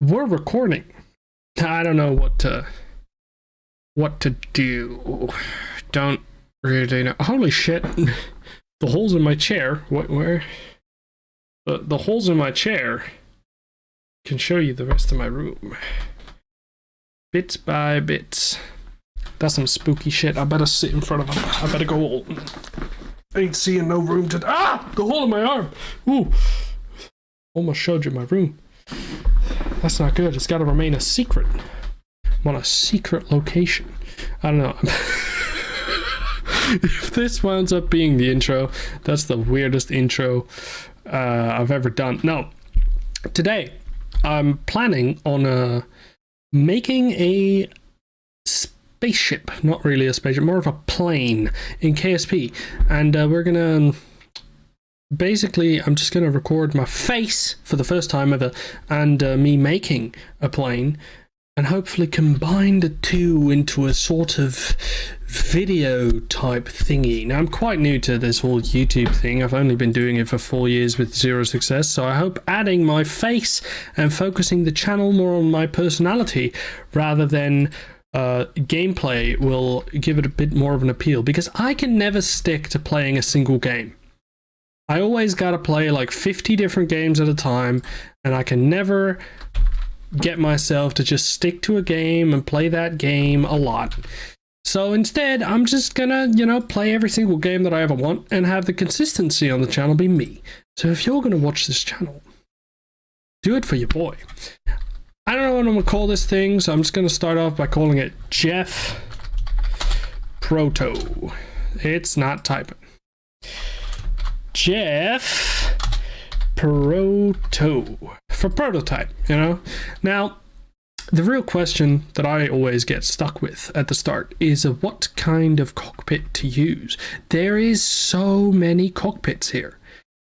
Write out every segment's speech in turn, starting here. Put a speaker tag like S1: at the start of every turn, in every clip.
S1: We're recording. I don't know what to do. Don't really know. Holy shit! The holes in my chair. Where? The holes in my chair can show you the rest of my room, bits by bits. That's some spooky shit. I better sit in front of them. I better go. Ain't seeing no room to. Ah! The hole in my arm. Ooh! Almost showed you my room. That's not good. It's got to remain a secret. I'm on a secret location. I don't know. If this winds up being the intro, that's the weirdest intro I've ever done. No. Today, I'm planning on making a spaceship. Not really a spaceship, more of a plane in KSP. And we're going to... Basically, I'm just going to record my face for the first time ever and me making a plane and hopefully combine the two into a sort of video type thingy. Now, I'm quite new to this whole YouTube thing. I've only been doing it for 4 years with zero success, so I hope adding my face and focusing the channel more on my personality rather than gameplay will give it a bit more of an appeal, because I can never stick to playing a single game. I always gotta play like 50 different games at a time, and I can never get myself to just stick to a game and play that game a lot. So instead, I'm just gonna, play every single game that I ever want and have the consistency on the channel be me. So if you're gonna watch this channel, do it for your boy. I don't know what I'm gonna call this thing, so I'm just gonna start off by calling it Jeff Proto. It's not typing. Jeff Proto for prototype, Now, the real question that I always get stuck with at the start is what kind of cockpit to use. There is so many cockpits here.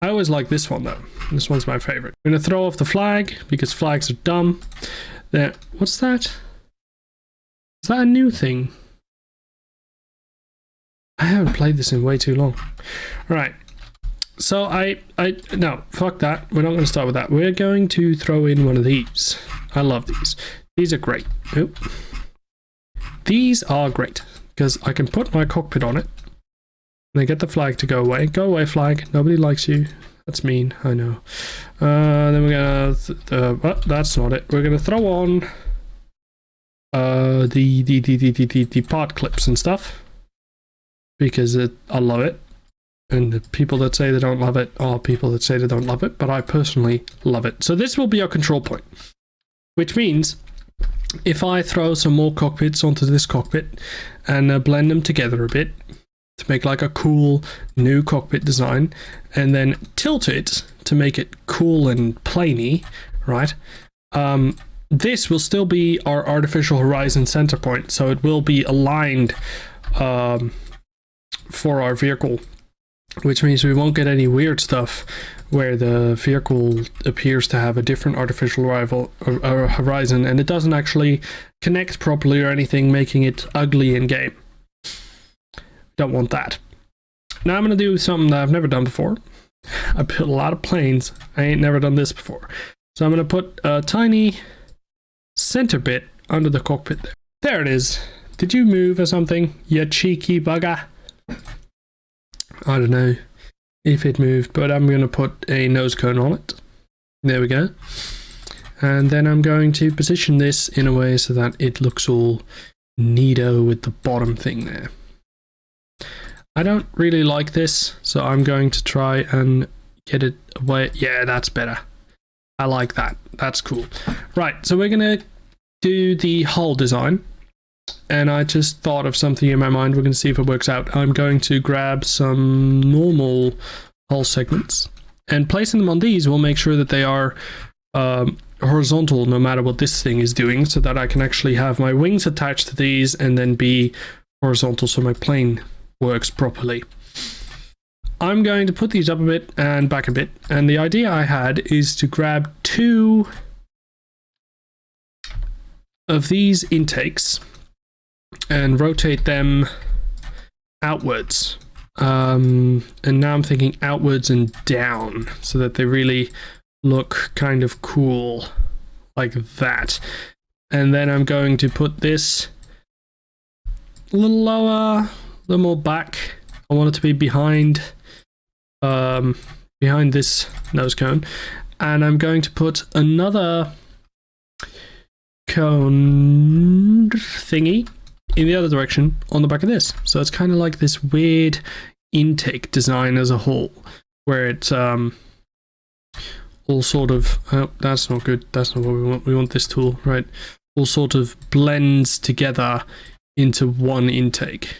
S1: I always like this one though. This one's my favorite. I'm gonna throw off the flag because flags are dumb. There, what's that? Is that a new thing? I haven't played this in way too long. All right. So no, fuck that. We're not going to start with that. We're going to throw in one of these. I love these. These are great. Oop. These are great because I can put my cockpit on it and I get the flag to go away. Go away, flag. Nobody likes you. That's mean. I know. Then we're gonna. Well, that's not it. We're gonna throw on the part clips and stuff because I love it. And the people that say they don't love it are people that say they don't love it, but I personally love it. So this will be our control point, which means if I throw some more cockpits onto this cockpit and blend them together a bit to make like a cool new cockpit design, and then tilt it to make it cool and planey, right? This will still be our artificial horizon center point, so it will be aligned for our vehicle, which means we won't get any weird stuff where the vehicle appears to have a different artificial horizon and it doesn't actually connect properly or anything, making it ugly in game. Don't want that. Now I'm going to do something that I've never done before. I built a lot of planes. I ain't never done this before. So I'm going to put a tiny center bit under the cockpit there. There it is. Did you move or something, you cheeky bugger? I don't know if it moved, but I'm going to put a nose cone on it. There we go. And then I'm going to position this in a way so that it looks all neato with the bottom thing there. I don't really like this, so I'm going to try and get it away. Yeah, that's better. I like that. That's cool. Right, so we're going to do the hull design. And I just thought of something in my mind. We're going to see if it works out. I'm going to grab some normal hull segments and placing them on these will make sure that they are horizontal no matter what this thing is doing, so that I can actually have my wings attached to these and then be horizontal so my plane works properly. I'm going to put these up a bit and back a bit, and the idea I had is to grab 2 of these intakes and rotate them outwards. And now I'm thinking outwards and down so that they really look kind of cool like that. And then I'm going to put this a little lower, a little more back. I want it to be behind this nose cone. And I'm going to put another cone thingy in the other direction on the back of this. So it's kind of like this weird intake design as a whole, where it's all sort of, oh, that's not good, that's not what we want. We want this tool, right? All sort of blends together into one intake.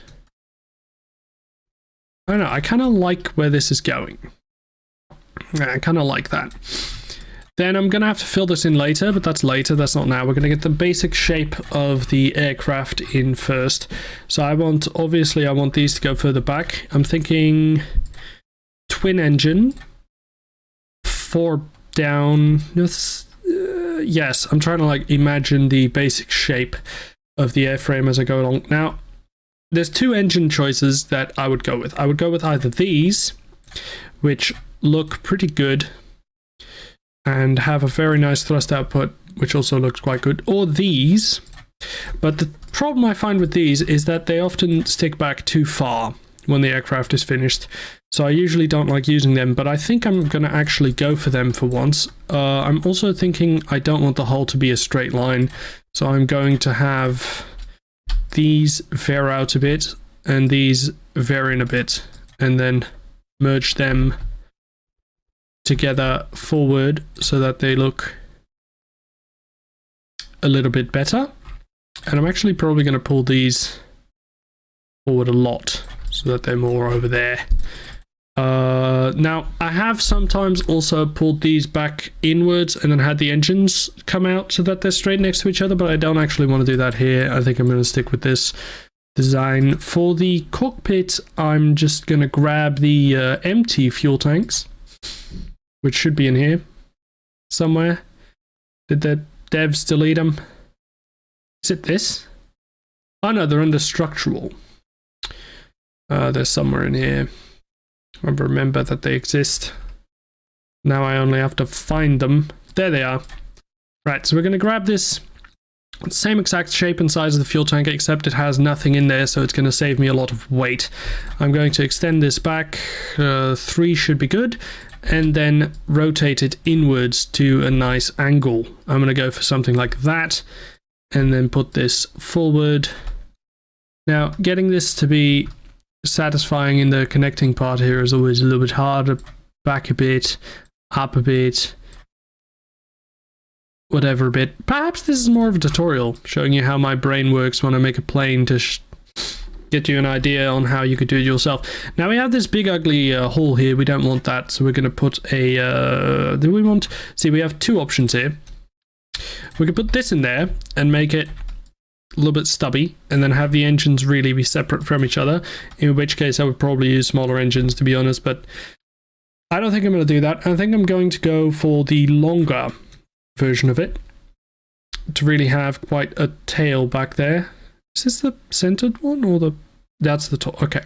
S1: I don't know, I kind of like where this is going. I kind of like that. Then I'm going to have to fill this in later, but that's later, that's not now. We're going to get the basic shape of the aircraft in first. So obviously I want these to go further back. I'm thinking twin engine, 4 down. Yes, I'm trying to like imagine the basic shape of the airframe as I go along. Now, there's 2 engine choices that I would go with. I would go with either these, which look pretty good and have a very nice thrust output, which also looks quite good, or these. But the problem I find with these is that they often stick back too far when the aircraft is finished. So I usually don't like using them, but I think I'm going to actually go for them for once. I'm also thinking I don't want the hull to be a straight line, so I'm going to have these veer out a bit and these veer in a bit, and then merge them together forward so that they look a little bit better. And I'm actually probably going to pull these forward a lot so that they're more over there. Now, I have sometimes also pulled these back inwards and then had the engines come out so that they're straight next to each other, but I don't actually want to do that here. I think I'm going to stick with this design. For the cockpit, I'm just going to grab the empty fuel tanks, which should be in here somewhere. Did the devs delete them? Is it this? Oh no, they're under structural. They're somewhere in here. I remember that they exist. Now I only have to find them. There they are. Right, so we're going to grab this same exact shape and size of the fuel tank, except it has nothing in there, so it's going to save me a lot of weight. I'm going to extend this back. 3 should be good. And then rotate it inwards to a nice angle. I'm going to go for something like that. And then put this forward. Now, getting this to be satisfying in the connecting part here is always a little bit harder. Back a bit, up a bit, whatever a bit. Perhaps this is more of a tutorial showing you how my brain works when I make a plane to get you an idea on how you could do it yourself. Now we have this big ugly hole here. We don't want that, so we're going to put a do we want, see, we have 2 options here. We could put this in there and make it a little bit stubby, and then have the engines really be separate from each other, in which case I would probably use smaller engines, to be honest, but I don't think I'm going to do that. I think I'm going to go for the longer version of it to really have quite a tail back there. Is this the centered one or the... That's the top. Okay.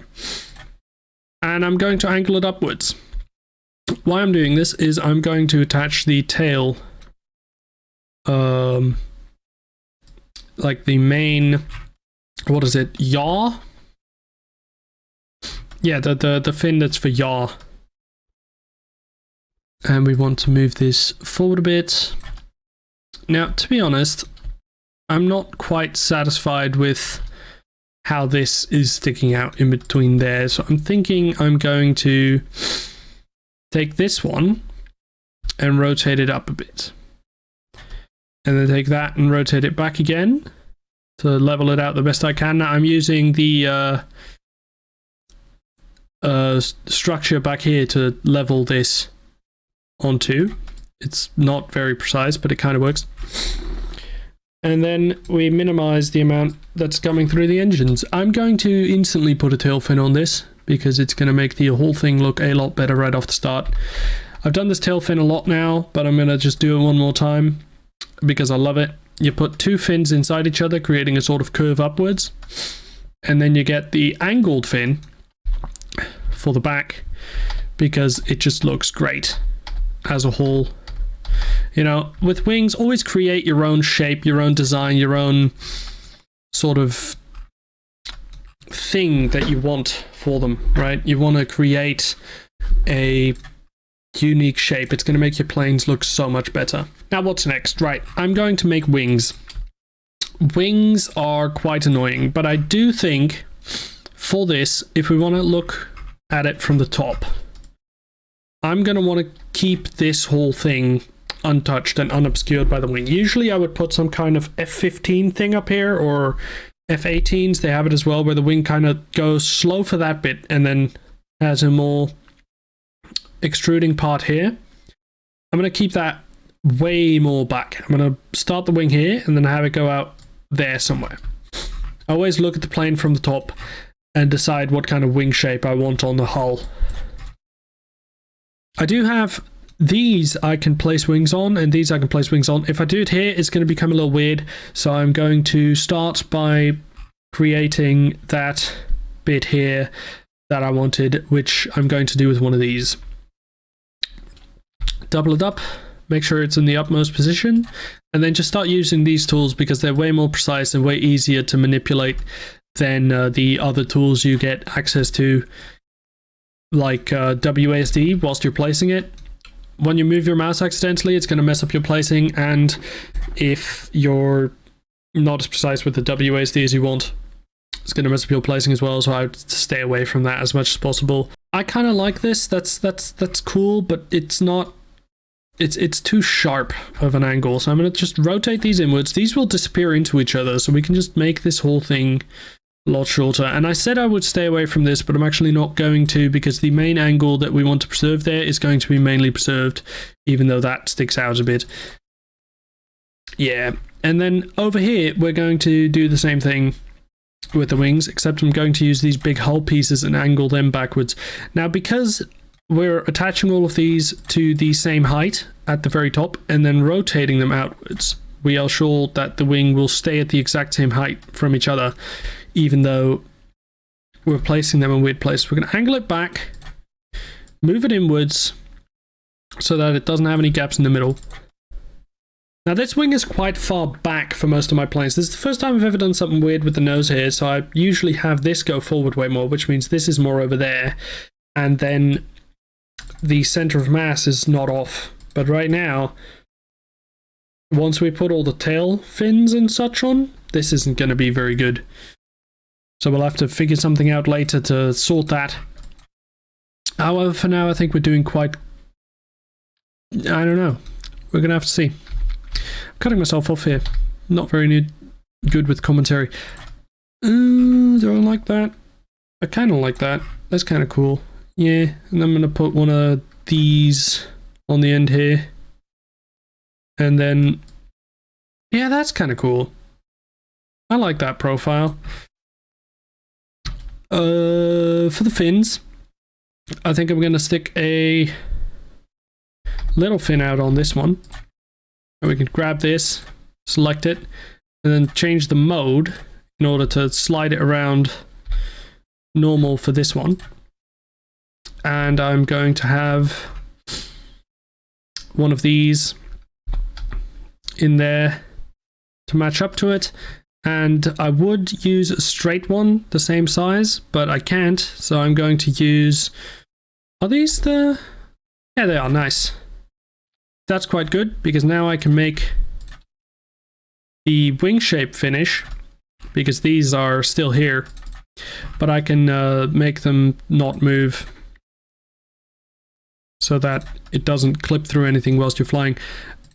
S1: And I'm going to angle it upwards. Why I'm doing this is I'm going to attach the tail, like the main, what is it, yaw? Yeah, the fin that's for yaw. And we want to move this forward a bit. Now, to be honest, I'm not quite satisfied with how this is sticking out in between there. So I'm thinking I'm going to take this one and rotate it up a bit. And then take that and rotate it back again to level it out the best I can. Now I'm using the structure back here to level this onto. It's not very precise, but it kind of works. And then we minimize the amount that's coming through the engines. I'm going to instantly put a tail fin on this because it's going to make the whole thing look a lot better right off the start. I've done this tail fin a lot now, but I'm going to just do it one more time because I love it. You put 2 fins inside each other, creating a sort of curve upwards, and then you get the angled fin for the back because it just looks great as a whole. You know, with wings, always create your own shape, your own design, your own sort of thing that you want for them, right? You want to create a unique shape. It's going to make your planes look so much better. Now, what's next? Right, I'm going to make wings. Wings are quite annoying, but I do think for this, if we want to look at it from the top, I'm going to want to keep this whole thing untouched and unobscured by the wing. Usually I would put some kind of F-15 thing up here, or F-18s, they have it as well, where the wing kind of goes slow for that bit and then has a more extruding part here. I'm going to keep that way more back. I'm going to start the wing here and then have it go out there somewhere. I always look at the plane from the top and decide what kind of wing shape I want on the hull. I do have these I can place wings on, and these I can place wings on. If I do it here, it's going to become a little weird, so I'm going to start by creating that bit here that I wanted, which I'm going to do with one of these. Double it up, make sure it's in the upmost position, and then just start using these tools because they're way more precise and way easier to manipulate than the other tools you get access to, like WASD whilst you're placing it. When you move your mouse accidentally, it's going to mess up your placing, and if you're not as precise with the WASD as you want, it's going to mess up your placing as well, so I would stay away from that as much as possible. I kind of like this, that's cool, but it's not, it's too sharp of an angle, so I'm going to just rotate these inwards. These will disappear into each other, so we can just make this whole thing a lot shorter. And I said I would stay away from this, but I'm actually not going to, because the main angle that we want to preserve there is going to be mainly preserved, even though that sticks out a bit. Yeah, and then over here we're going to do the same thing with the wings, except I'm going to use these big hull pieces and angle them backwards. Now, because we're attaching all of these to the same height at the very top and then rotating them outwards, we are sure that the wing will stay at the exact same height from each other, even though we're placing them in weird places. We're going to angle it back, move it inwards so that it doesn't have any gaps in the middle. Now, this wing is quite far back for most of my planes. This is the first time I've ever done something weird with the nose here, so I usually have this go forward way more, which means this is more over there, and then the center of mass is not off. But right now, once we put all the tail fins and such on, this isn't going to be very good. So we'll have to figure something out later to sort that. However, for now, I think we're doing quite... I don't know. We're going to have to see. I'm cutting myself off here. Not very good with commentary. Do I like that? I kind of like that. That's kind of cool. Yeah, and I'm going to put one of these on the end here. And then... yeah, that's kind of cool. I like that profile. For the fins, I think I'm going to stick a little fin out on this one. And we can grab this, select it, and then change the mode in order to slide it around normal for this one. And I'm going to have one of these in there to match up to it. And I would use a straight one the same size, but I can't, so I'm going to use... are these the... yeah, they are. Nice. That's quite good, because now I can make the wing shape finish, because these are still here, but I can make them not move so that it doesn't clip through anything whilst you're flying.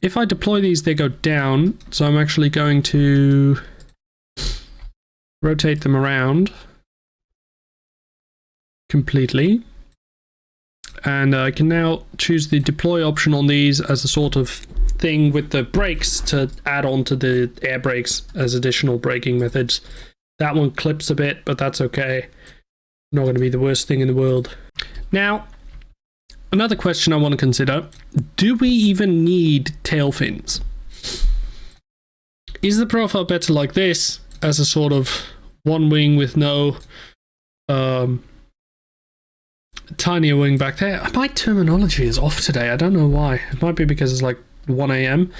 S1: If I deploy these, they go down, so I'm actually going to rotate them around completely, and I can now choose the deploy option on these as a sort of thing with the brakes to add on to the air brakes as additional braking methods. That one clips a bit, but that's okay. Not going to be the worst thing in the world. Now, another question I want to consider: do we even need tail fins? Is the profile better like this, as a sort of one wing with no tinier wing back there? My terminology is off today. I don't know why. It might be because it's like 1 a.m.,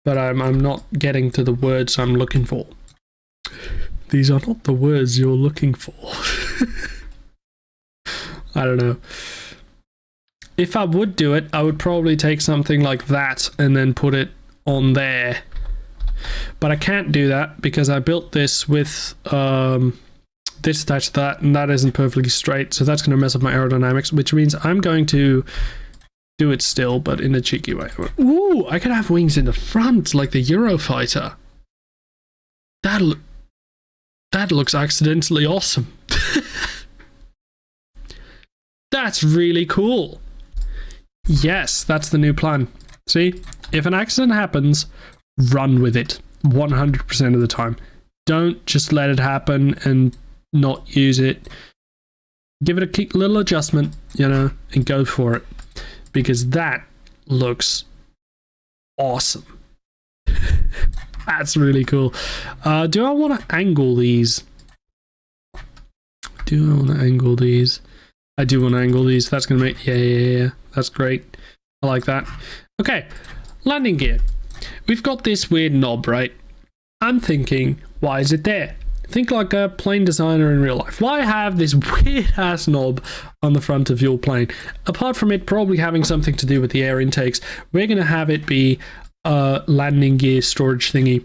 S1: but I'm not getting to the words I'm looking for. These are not the words you're looking for. I don't know. If I would do it, I would probably take something like that and then put it on there. But I can't do that because I built this with this attached to that, and that isn't perfectly straight, so that's going to mess up my aerodynamics, which means I'm going to do it still, but in a cheeky way. Ooh, I could have wings in the front, like the Eurofighter. That looks accidentally awesome. That's really cool. Yes, that's the new plan. See, if an accident happens, run with it 100% of the time. Don't just let it happen and not use it. Give it a little adjustment, and go for it, because that looks awesome. That's really cool. Do I want to angle these? I do want to angle these. That's going to make... Yeah. That's great. I like that. Okay, landing gear. We've got this weird knob, right? I'm thinking, why is it there? Think like a plane designer in real life. Why have this weird-ass knob on the front of your plane? Apart from it probably having something to do with the air intakes, we're going to have it be a landing gear storage thingy.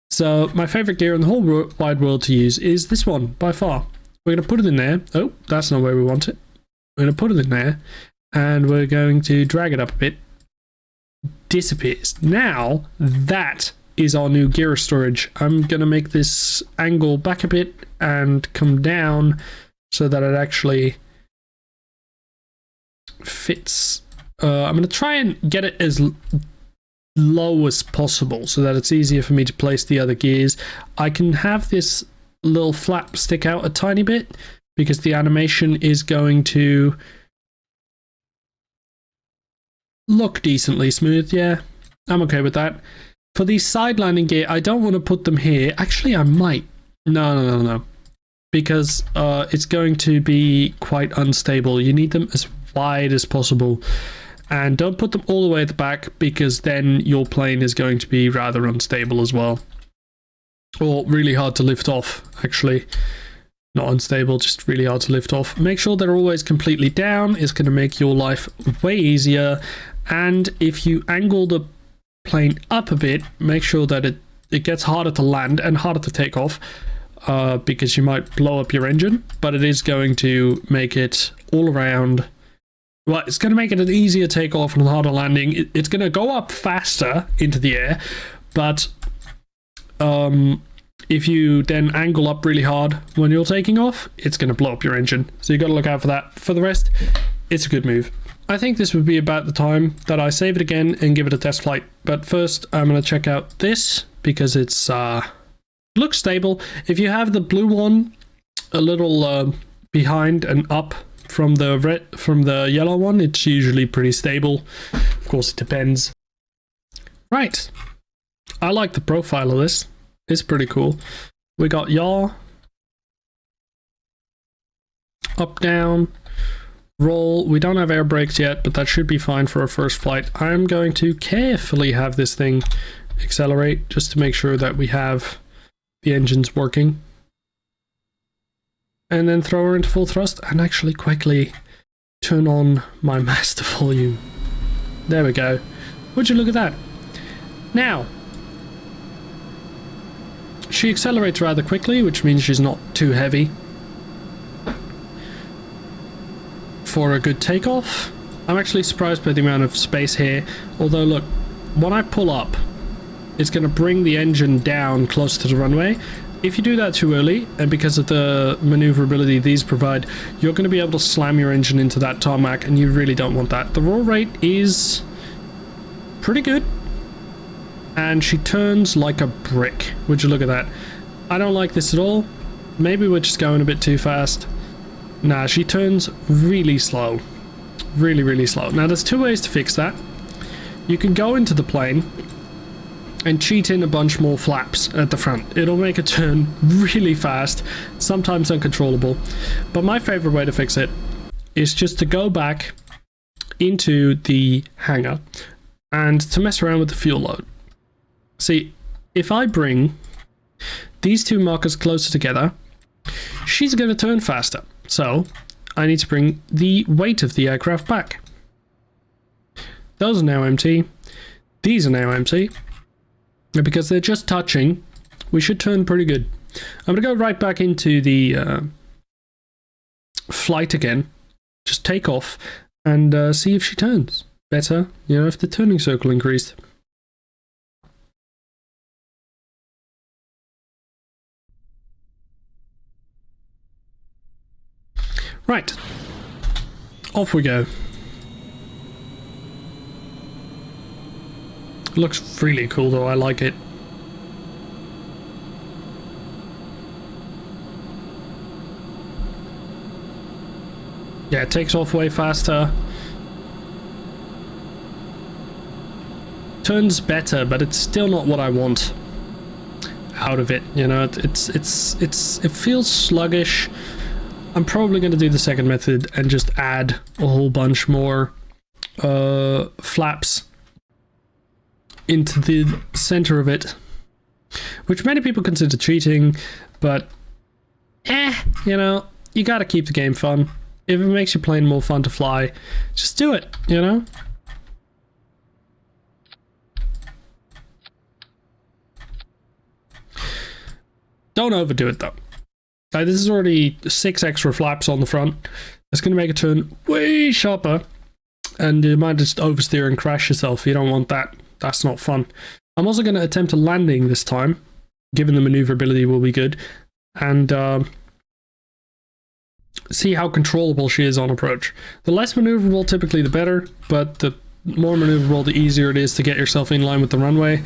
S1: So my favorite gear in the whole wide world to use is this one, by far. We're going to put it in there. Oh, that's not where we want it. We're going to put it in there, and we're going to drag it up a bit. Disappears. Now, that is our new gear storage. I'm going to make this angle back a bit and come down so that it actually fits. I'm going to try and get it as low as possible so that it's easier for me to place the other gears. I can have this little flap stick out a tiny bit because the animation is going to look decently smooth. Yeah, I'm okay with that. For these side landing gear, I don't want to put them here. Actually, I might. No. Because it's going to be quite unstable. You need them as wide as possible. And don't put them all the way at the back, because then your plane is going to be rather unstable as well. Or really hard to lift off, actually. Not unstable, just really hard to lift off. Make sure they're always completely down. It's going to make your life way easier. And if you angle the plane up a bit, make sure that it gets harder to land and harder to take off, because you might blow up your engine, but it is going to make it all around. Well, it's going to make it an easier takeoff and a harder landing. It's going to go up faster into the air, but if you then angle up really hard when you're taking off, it's going to blow up your engine. So you got to look out for that. For the rest, it's a good move. I think this would be about the time that I save it again and give it a test flight. But first, I'm going to check out this because it's looks stable. If you have the blue one a little behind and up from the yellow one, it's usually pretty stable. Of course, it depends. Right. I like the profile of this. It's pretty cool. We got yaw, up, down, roll. We don't have air brakes yet, but that should be fine for our first flight. I'm going to carefully have this thing accelerate just to make sure that we have the engines working. And then throw her into full thrust and actually quickly turn on my master volume. There we go. Would you look at that? Now, she accelerates rather quickly, which means she's not too heavy for a good takeoff. I'm actually surprised by the amount of space here. Although, look, when I pull up, it's going to bring the engine down close to the runway. If you do that too early, and because of the maneuverability these provide, you're going to be able to slam your engine into that tarmac, and you really don't want that. The roll rate is pretty good, and she turns like a brick. Would you look at that? I don't like this at all. Maybe we're just going a bit too fast. Nah, she turns really slow. Really, really slow. Now, there's two ways to fix that. You can go into the plane and cheat in a bunch more flaps at the front. It'll make it turn really fast, sometimes uncontrollable. But my favorite way to fix it is just to go back into the hangar, and to mess around with the fuel load. See, if I bring these two markers closer together, she's going to turn faster. So I need to bring the weight of the aircraft back. Those are now empty. These are now empty. And because they're just touching, we should turn pretty good. I'm going to go right back into the flight again. Just take off and see if she turns better, you know, if the turning circle increased. Right. Off we go. It looks really cool though, I like it. Yeah, it takes off way faster. Turns better, but it's still not what I want out of it, you know. It feels sluggish. I'm probably going to do the second method and just add a whole bunch more flaps into the center of it, which many people consider cheating, but you know, you got to keep the game fun. If it makes your plane more fun to fly, just do it, you know? Don't overdo it though. This is already 6 extra flaps on the front. It's going to make it turn way sharper, and you might just oversteer and crash yourself. You don't want that. That's not fun. I'm also going to attempt a landing this time, given the maneuverability will be good, and see how controllable she is on approach. The less maneuverable, typically the better, but the more maneuverable, the easier it is to get yourself in line with the runway.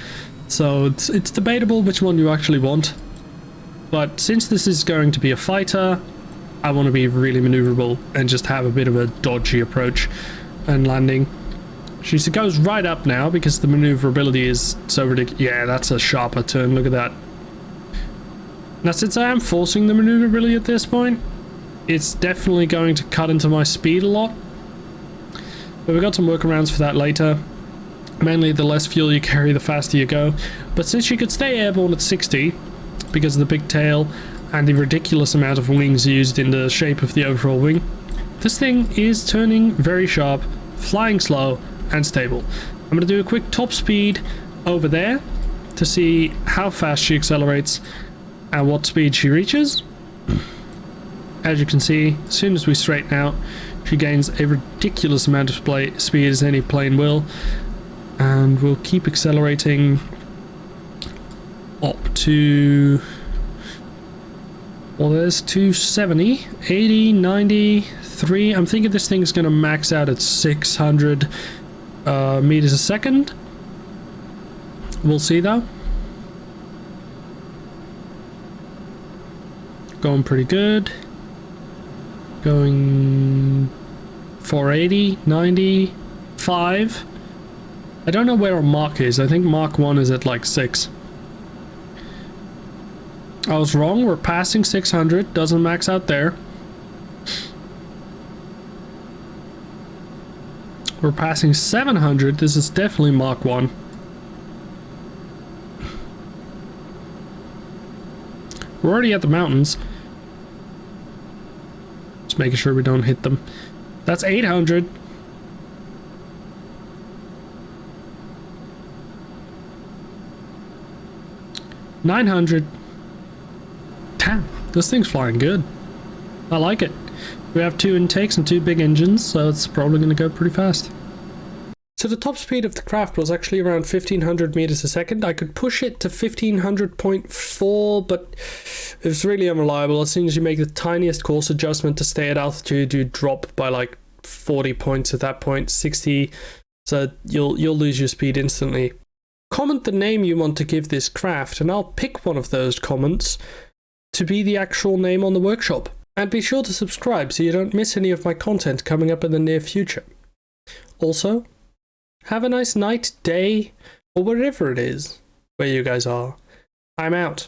S1: So it's debatable which one you actually want. But since this is going to be a fighter, I want to be really maneuverable and just have a bit of a dodgy approach and landing. She goes right up now because the maneuverability is so ridiculous. Yeah, that's a sharper turn. Look at that. Now, since I am forcing the maneuverability at this point, it's definitely going to cut into my speed a lot. But we've got some workarounds for that later. Mainly, the less fuel you carry, the faster you go. But since you could stay airborne at 60... because of the big tail and the ridiculous amount of wings used in the shape of the overall wing, this thing is turning very sharp, flying slow, and stable. I'm going to do a quick top speed over there to see how fast she accelerates and what speed she reaches. As you can see, as soon as we straighten out, she gains a ridiculous amount of speed, as any plane will, and we'll keep accelerating up to, well, there's 270, 80, 93. I'm thinking this thing's going to max out at 600 meters a second. We'll see though. Going pretty good. Going 480, 95. I don't know where our Mach is. I think Mach 1 is at like 6. I was wrong, we're passing 600, doesn't max out there. We're passing 700, this is definitely Mach 1. We're already at the mountains. Just making sure we don't hit them. That's 800. $900. Damn, this thing's flying good. I like it. We have 2 intakes and 2 big engines, so it's probably going to go pretty fast. So the top speed of the craft was actually around 1500 meters a second. I could push it to 1500.4, but it's really unreliable. As soon as you make the tiniest course adjustment to stay at altitude, you drop by like 40 points at that point, 60, so you'll lose your speed instantly. Comment the name you want to give this craft, and I'll pick one of those comments to be the actual name on the workshop. And be sure to subscribe so you don't miss any of my content coming up in the near future. Also, have a nice night, day, or wherever it is where you guys are. I'm out.